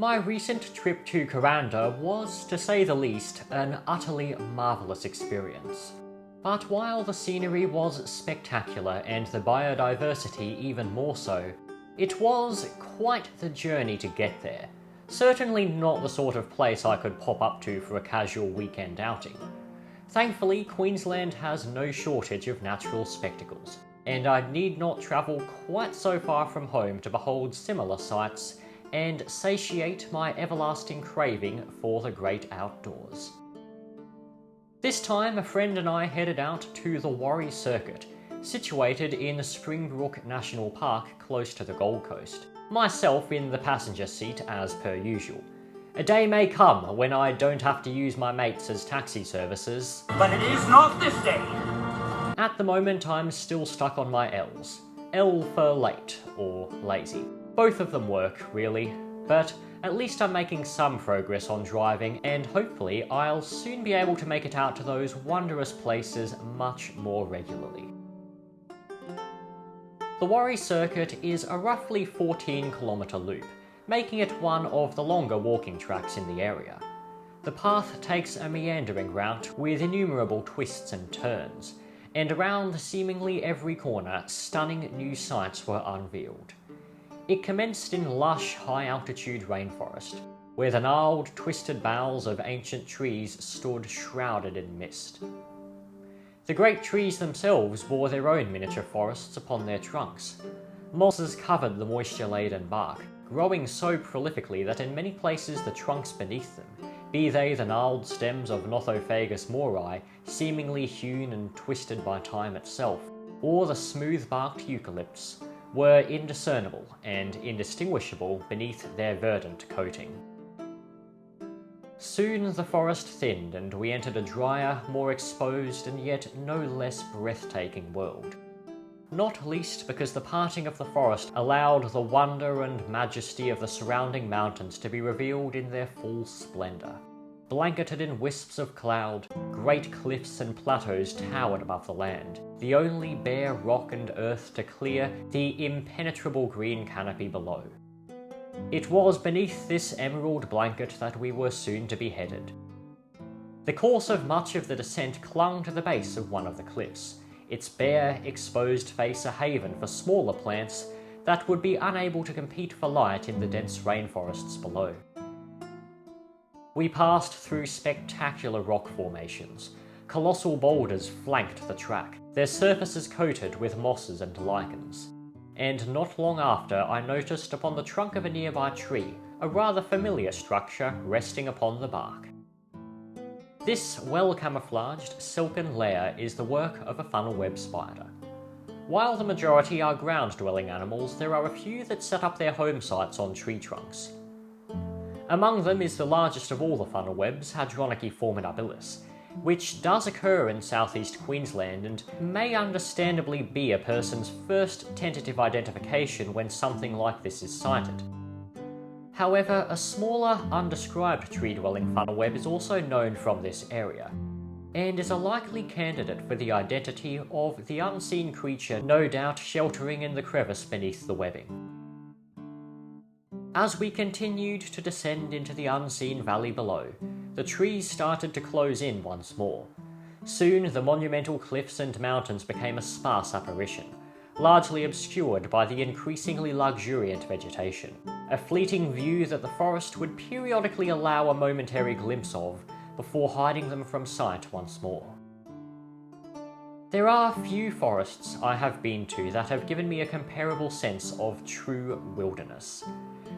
My recent trip to Nakarada was, to say the least, an utterly marvellous experience. But while the scenery was spectacular and the biodiversity even more so, it was quite the journey to get there. Certainly not the sort of place I could pop up to for a casual weekend outing. Thankfully, Queensland has no shortage of natural spectacles, and I need not travel quite so far from home to behold similar sights and satiate my everlasting craving for the great outdoors. This time, a friend and I headed out to the Warrie Circuit, situated in Springbrook National Park close to the Gold Coast. Myself in the passenger seat as per usual. A day may come when I don't have to use my mates as taxi services. But it is not this day! At the moment, I'm still stuck on my L's. L for late, or lazy. Both of them work, really, but at least I'm making some progress on driving, and hopefully I'll soon be able to make it out to those wondrous places much more regularly. The Warrie Circuit is a roughly 14-kilometre loop, making it one of the longer walking tracks in the area. The path takes a meandering route with innumerable twists and turns, and around seemingly every corner, stunning new sights were unveiled. It commenced in lush, high-altitude rainforest, where the gnarled, twisted boughs of ancient trees stood shrouded in mist. The great trees themselves bore their own miniature forests upon their trunks. Mosses covered the moisture-laden bark, growing so prolifically that in many places the trunks beneath them, be they the gnarled stems of Nothofagus morai, seemingly hewn and twisted by time itself, or the smooth-barked eucalypts, were indiscernible and indistinguishable beneath their verdant coating. Soon the forest thinned and we entered a drier, more exposed and yet no less breathtaking world. Not least because the parting of the forest allowed the wonder and majesty of the surrounding mountains to be revealed in their full splendour. Blanketed in wisps of cloud, great cliffs and plateaus towered above the land, the only bare rock and earth to clear the impenetrable green canopy below. It was beneath this emerald blanket that we were soon to be headed. The course of much of the descent clung to the base of one of the cliffs, its bare, exposed face a haven for smaller plants that would be unable to compete for light in the dense rainforests below. We passed through spectacular rock formations. Colossal boulders flanked the track, their surfaces coated with mosses and lichens. And not long after, I noticed upon the trunk of a nearby tree a rather familiar structure resting upon the bark. This well-camouflaged, silken lair is the work of a funnel-web spider. While the majority are ground-dwelling animals, there are a few that set up their home sites on tree trunks. Among them is the largest of all the funnel webs, Hadronyche formidabilis, which does occur in southeast Queensland and may understandably be a person's first tentative identification when something like this is sighted. However, a smaller, undescribed tree-dwelling funnel web is also known from this area, and is a likely candidate for the identity of the unseen creature no doubt sheltering in the crevice beneath the webbing. As we continued to descend into the unseen valley below, the trees started to close in once more. Soon the monumental cliffs and mountains became a sparse apparition, largely obscured by the increasingly luxuriant vegetation, a fleeting view that the forest would periodically allow a momentary glimpse of before hiding them from sight once more. There are few forests I have been to that have given me a comparable sense of true wilderness.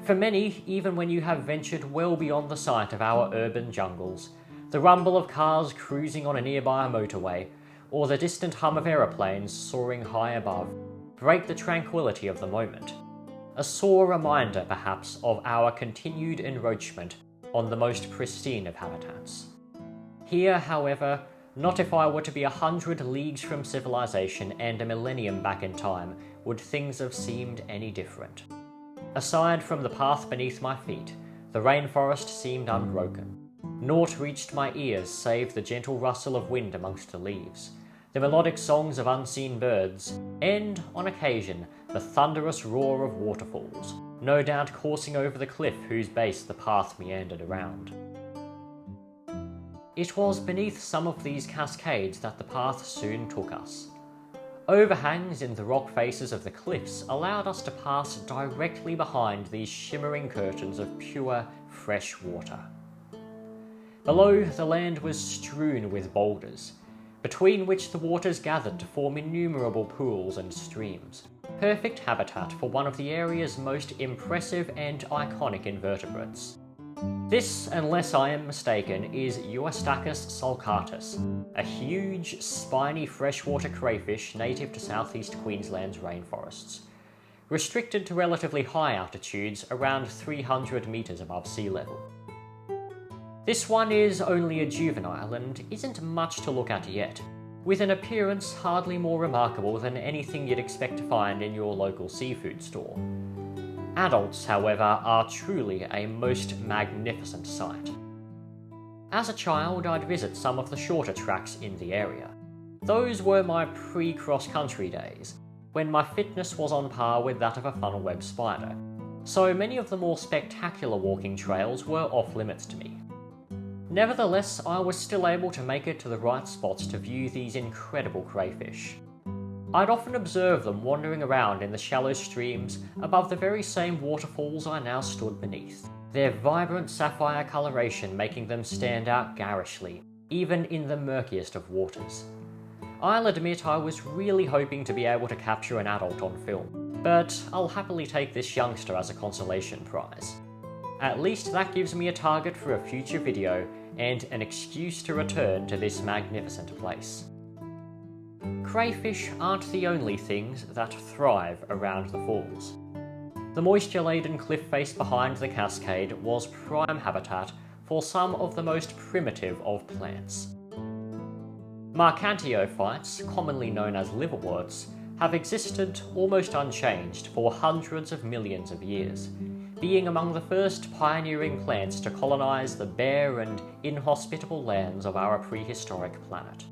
For many, even when you have ventured well beyond the sight of our urban jungles, the rumble of cars cruising on a nearby motorway, or the distant hum of aeroplanes soaring high above, break the tranquility of the moment. A sore reminder, perhaps, of our continued encroachment on the most pristine of habitats. Here, however, not if I were to be 100 leagues from civilization and a millennium back in time, would things have seemed any different. Aside from the path beneath my feet, the rainforest seemed unbroken. Naught reached my ears save the gentle rustle of wind amongst the leaves, the melodic songs of unseen birds, and, on occasion, the thunderous roar of waterfalls, no doubt coursing over the cliff whose base the path meandered around. It was beneath some of these cascades that the path soon took us. Overhangs in the rock faces of the cliffs allowed us to pass directly behind these shimmering curtains of pure, fresh water. Below, the land was strewn with boulders, between which the waters gathered to form innumerable pools and streams. Perfect habitat for one of the area's most impressive and iconic invertebrates. This, unless I am mistaken, is Euastacus sulcatus, a huge, spiny freshwater crayfish native to southeast Queensland's rainforests, restricted to relatively high altitudes around 300 metres above sea level. This one is only a juvenile and isn't much to look at yet, with an appearance hardly more remarkable than anything you'd expect to find in your local seafood store. Adults, however, are truly a most magnificent sight. As a child, I'd visit some of the shorter tracks in the area. Those were my pre-cross-country days, when my fitness was on par with that of a funnel-web spider, so many of the more spectacular walking trails were off-limits to me. Nevertheless, I was still able to make it to the right spots to view these incredible crayfish. I'd often observe them wandering around in the shallow streams above the very same waterfalls I now stood beneath, their vibrant sapphire coloration making them stand out garishly, even in the murkiest of waters. I'll admit I was really hoping to be able to capture an adult on film, but I'll happily take this youngster as a consolation prize. At least that gives me a target for a future video and an excuse to return to this magnificent place. Crayfish aren't the only things that thrive around the falls. The moisture-laden cliff face behind the cascade was prime habitat for some of the most primitive of plants. Marchantiophytes, commonly known as liverworts, have existed almost unchanged for hundreds of millions of years, being among the first pioneering plants to colonize the bare and inhospitable lands of our prehistoric planet.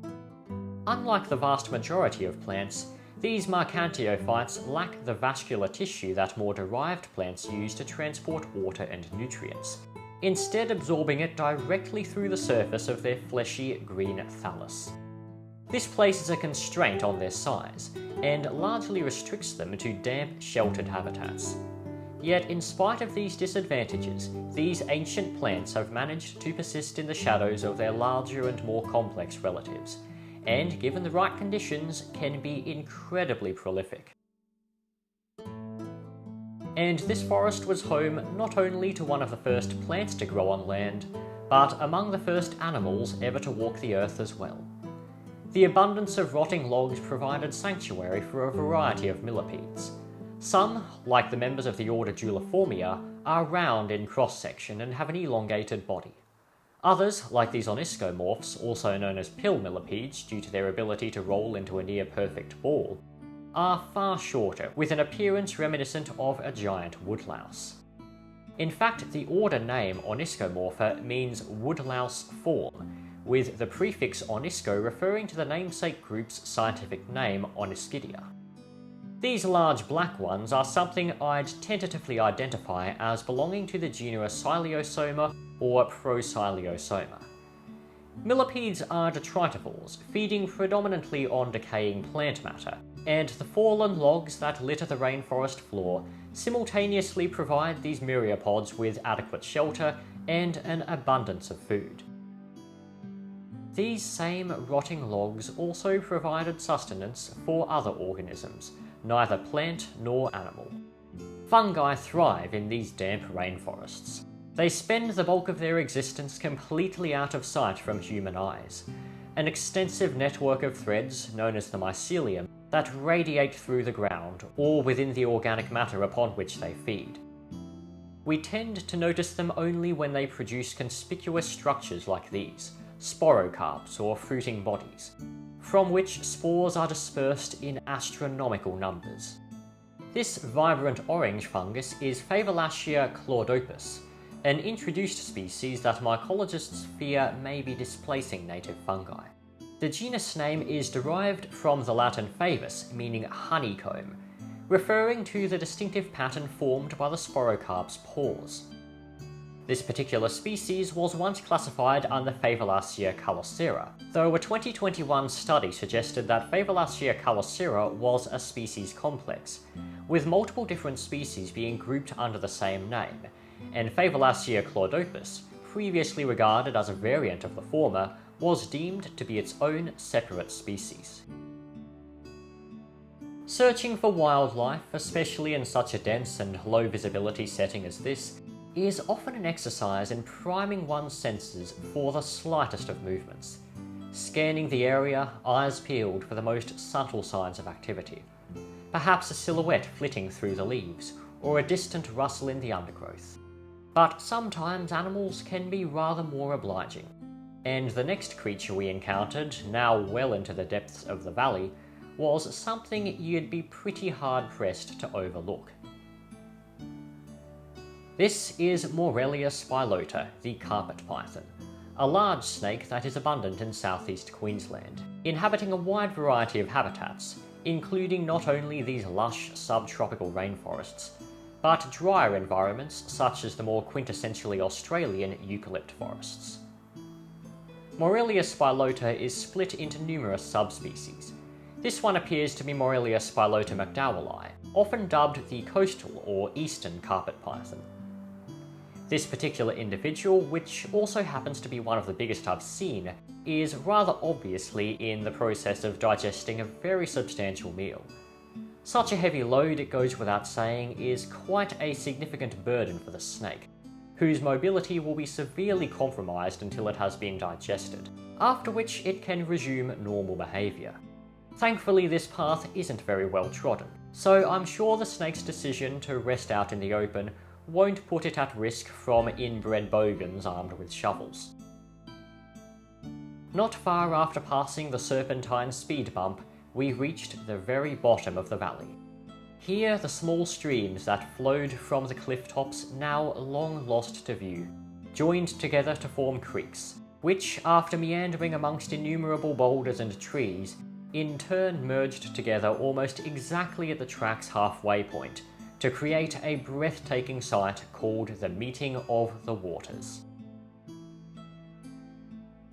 Unlike the vast majority of plants, these Marchantiophytes lack the vascular tissue that more derived plants use to transport water and nutrients, instead absorbing it directly through the surface of their fleshy green thallus. This places a constraint on their size, and largely restricts them to damp, sheltered habitats. Yet, in spite of these disadvantages, these ancient plants have managed to persist in the shadows of their larger and more complex relatives, and, given the right conditions, can be incredibly prolific. And this forest was home not only to one of the first plants to grow on land, but among the first animals ever to walk the earth as well. The abundance of rotting logs provided sanctuary for a variety of millipedes. Some, like the members of the order Juliformia, are round in cross-section and have an elongated body. Others, like these Oniscomorphs, also known as pill millipedes due to their ability to roll into a near-perfect ball, are far shorter, with an appearance reminiscent of a giant woodlouse. In fact, the order name Oniscomorpha means woodlouse form, with the prefix onisco referring to the namesake group's scientific name, Oniscidia. These large black ones are something I'd tentatively identify as belonging to the genera Ciliosoma or Prociliosoma. Millipedes are detritivores, feeding predominantly on decaying plant matter, and the fallen logs that litter the rainforest floor simultaneously provide these myriapods with adequate shelter and an abundance of food. These same rotting logs also provided sustenance for other organisms, neither plant nor animal. Fungi thrive in these damp rainforests. They spend the bulk of their existence completely out of sight from human eyes, an extensive network of threads, known as the mycelium, that radiate through the ground or within the organic matter upon which they feed. We tend to notice them only when they produce conspicuous structures like these, sporocarps or fruiting bodies, from which spores are dispersed in astronomical numbers. This vibrant orange fungus is Favolaschia claudopus, an introduced species that mycologists fear may be displacing native fungi. The genus name is derived from the Latin favus, meaning honeycomb, referring to the distinctive pattern formed by the sporocarp's pores. This particular species was once classified under Favolaschia calocera, though a 2021 study suggested that Favolaschia calocera was a species complex, with multiple different species being grouped under the same name, and Favolaschia claudopus, previously regarded as a variant of the former, was deemed to be its own separate species. Searching for wildlife, especially in such a dense and low visibility setting as this, is often an exercise in priming one's senses for the slightest of movements, scanning the area, eyes peeled for the most subtle signs of activity. Perhaps a silhouette flitting through the leaves, or a distant rustle in the undergrowth. But sometimes animals can be rather more obliging, and the next creature we encountered, now well into the depths of the valley, was something you'd be pretty hard-pressed to overlook. This is Morelia spilota, the carpet python, a large snake that is abundant in southeast Queensland, inhabiting a wide variety of habitats, including not only these lush subtropical rainforests, but drier environments such as the more quintessentially Australian eucalypt forests. Morelia spilota is split into numerous subspecies. This one appears to be Morelia spilota mcdowelli, often dubbed the coastal or eastern carpet python. This particular individual, which also happens to be one of the biggest I've seen, is rather obviously in the process of digesting a very substantial meal. Such a heavy load, it goes without saying, is quite a significant burden for the snake, whose mobility will be severely compromised until it has been digested, after which it can resume normal behaviour. Thankfully, this path isn't very well trodden, so I'm sure the snake's decision to rest out in the open won't put it at risk from inbred bogans armed with shovels. Not far after passing the serpentine speed bump, we reached the very bottom of the valley. Here, the small streams that flowed from the cliff tops, now long lost to view, joined together to form creeks, which, after meandering amongst innumerable boulders and trees, in turn merged together almost exactly at the track's halfway point, to create a breathtaking sight called the Meeting of the Waters.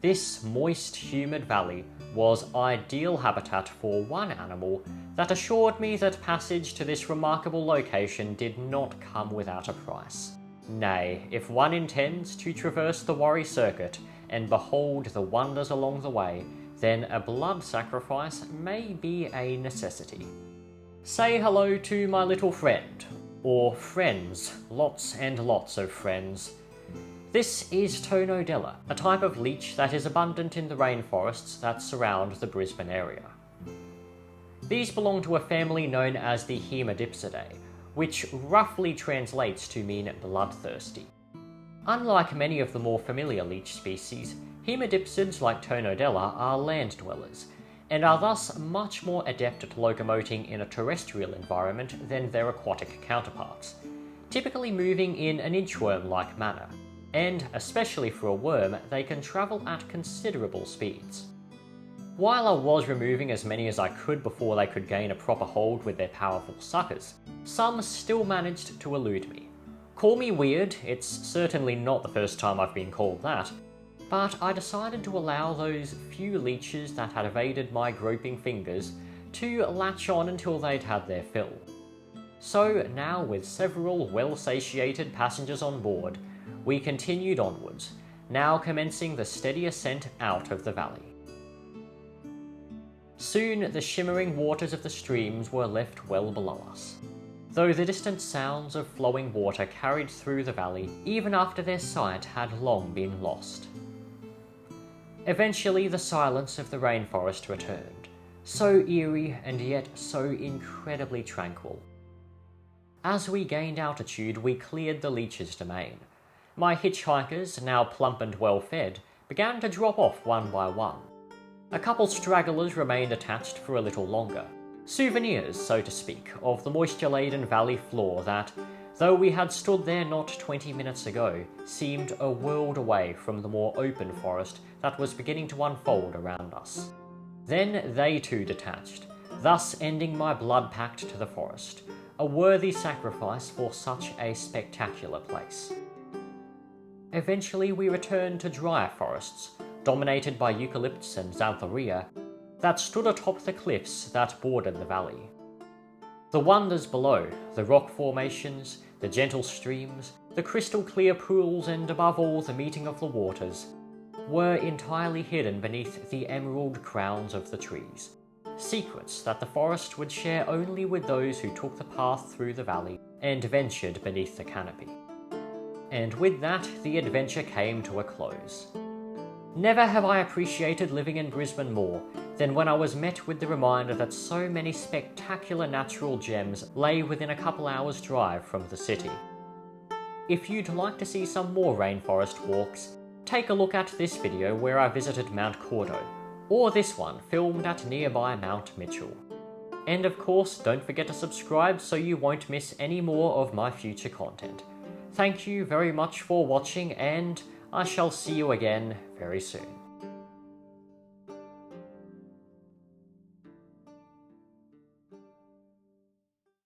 This moist, humid valley was ideal habitat for one animal that assured me that passage to this remarkable location did not come without a price. Nay, if one intends to traverse the Warrie Circuit and behold the wonders along the way, then a blood sacrifice may be a necessity. Say hello to my little friend, or friends, lots and lots of friends. This is Chtonobdella, a type of leech that is abundant in the rainforests that surround the Brisbane area. These belong to a family known as the Hemidipsidae, which roughly translates to mean bloodthirsty. Unlike many of the more familiar leech species, hemidipsids like Chtonobdella are land dwellers, and are thus much more adept at locomoting in a terrestrial environment than their aquatic counterparts, typically moving in an inchworm-like manner, and, especially for a worm, they can travel at considerable speeds. While I was removing as many as I could before they could gain a proper hold with their powerful suckers, some still managed to elude me. Call me weird, it's certainly not the first time I've been called that, but I decided to allow those few leeches that had evaded my groping fingers to latch on until they'd had their fill. So now, with several well-satiated passengers on board, we continued onwards, now commencing the steady ascent out of the valley. Soon the shimmering waters of the streams were left well below us, though the distant sounds of flowing water carried through the valley even after their sight had long been lost. Eventually the silence of the rainforest returned, so eerie and yet so incredibly tranquil. As we gained altitude, we cleared the Leeches' domain. My hitchhikers, now plump and well fed, began to drop off one by one. A couple stragglers remained attached for a little longer, souvenirs, so to speak, of the moisture-laden valley floor that, though we had stood there not 20 minutes ago, seemed a world away from the more open forest that was beginning to unfold around us. Then they too detached, thus ending my blood pact to the forest, a worthy sacrifice for such a spectacular place. Eventually we returned to drier forests, dominated by eucalypts and xanthoria, that stood atop the cliffs that bordered the valley. The wonders below, the rock formations, the gentle streams, the crystal clear pools, and above all the meeting of the waters, were entirely hidden beneath the emerald crowns of the trees. Secrets that the forest would share only with those who took the path through the valley and ventured beneath the canopy. And with that, the adventure came to a close. Never have I appreciated living in Brisbane more than when I was met with the reminder that so many spectacular natural gems lay within a couple hours' drive from the city. If you'd like to see some more rainforest walks, take a look at this video where I visited Mount Cordo, or this one filmed at nearby Mount Mitchell. And of course, don't forget to subscribe so you won't miss any more of my future content. Thank you very much for watching, and I shall see you again very soon.